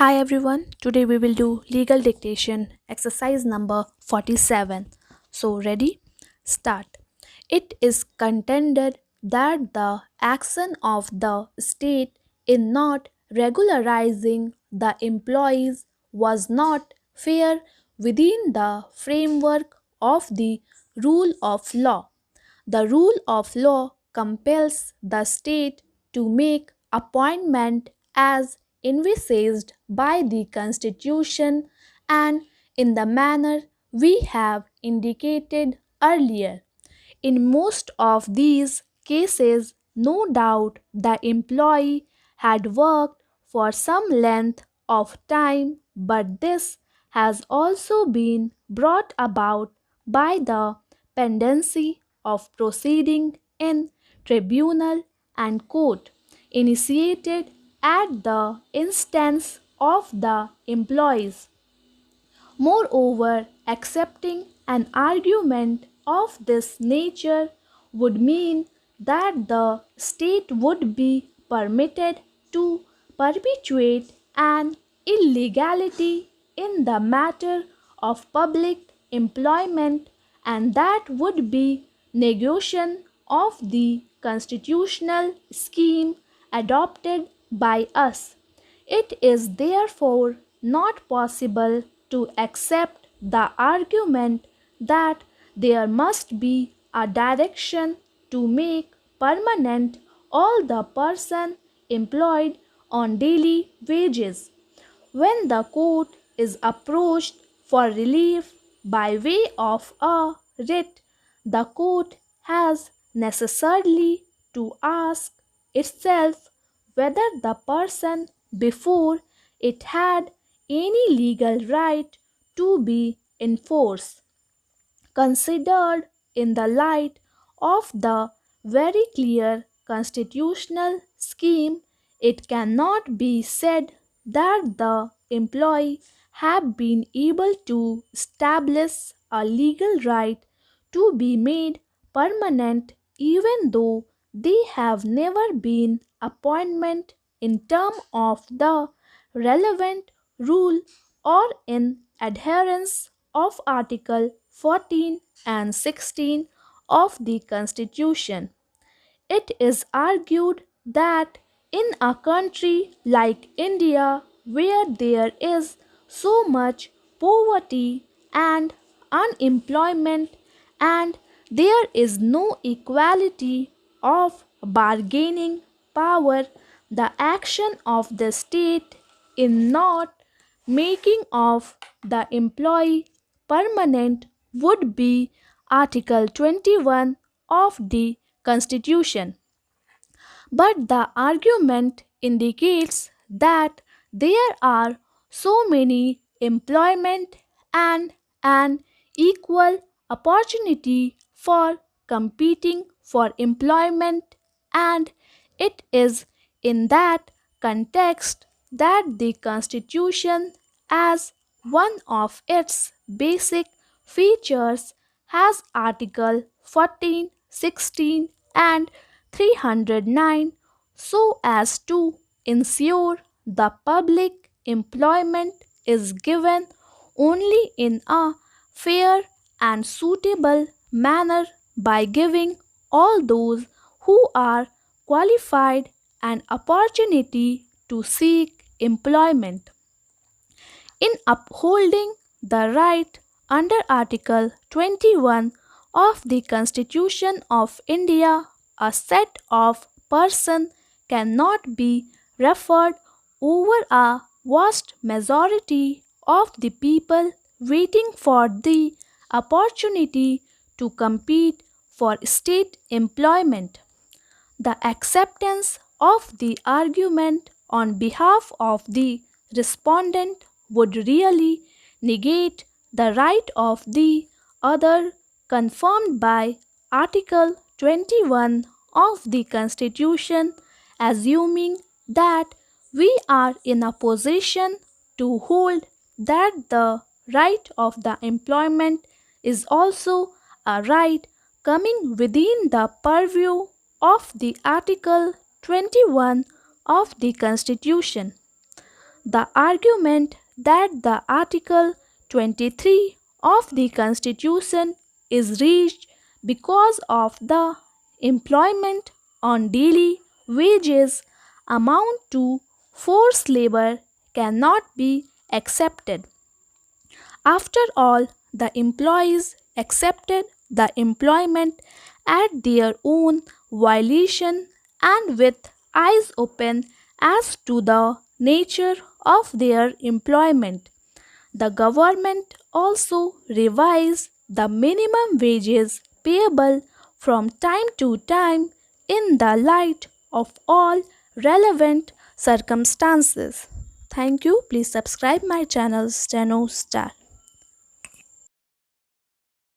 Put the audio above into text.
Hi everyone, today we will do legal dictation exercise number 47. So, ready? Start. It is contended that the action of the state in not regularizing the employees was not fair within the framework of the rule of law. The rule of law compels the state to make appointment as envisaged by the Constitution and in the manner we have indicated earlier. In most of these cases, no doubt the employee had worked for some length of time, but this has also been brought about by the pendency of proceeding in tribunal and court initiated at the instance of the employees. Moreover, accepting an argument of this nature would mean that the state would be permitted to perpetuate an illegality in the matter of public employment, and that would be negation of the constitutional scheme adopted by us. It is therefore not possible to accept the argument that there must be a direction to make permanent all the person employed on daily wages. When the court is approached for relief by way of a writ, the court has necessarily to ask itself whether the person before it had any legal right to be enforced. Considered in the light of the very clear constitutional scheme, it cannot be said that the employee have been able to establish a legal right to be made permanent even though they have never been appointment in term of the relevant rule or in adherence of Article 14 and 16 of the Constitution. It is argued that in a country like India, where there is so much poverty and unemployment, and there is no equality of bargaining power, the action of the state in not making of the employee permanent would be Article 21 of the Constitution. But the argument indicates that there are so many employment and an equal opportunity for competing for employment, and it is in that context that the Constitution, as one of its basic features, has Article 14, 16, and 309 so as to ensure the public employment is given only in a fair and suitable manner by giving all those who are qualified an opportunity to seek employment. In upholding the right under Article 21 of the Constitution of India, a set of persons cannot be referred over a vast majority of the people waiting for the opportunity to compete for state employment. The acceptance of the argument on behalf of the respondent would really negate the right of the other confirmed by Article 21 of the Constitution, assuming that we are in a position to hold that the right of the employment is also a right coming within the purview of the Article 21 of the Constitution. The argument that the Article 23 of the Constitution is reached because of the employment on daily wages amount to forced labor cannot be accepted. After all, the employees accepted the employment at their own violation and with eyes open as to the nature of their employment. The government also revised the minimum wages payable from time to time in the light of all relevant circumstances. Thank you. Please subscribe my channel Steno Star.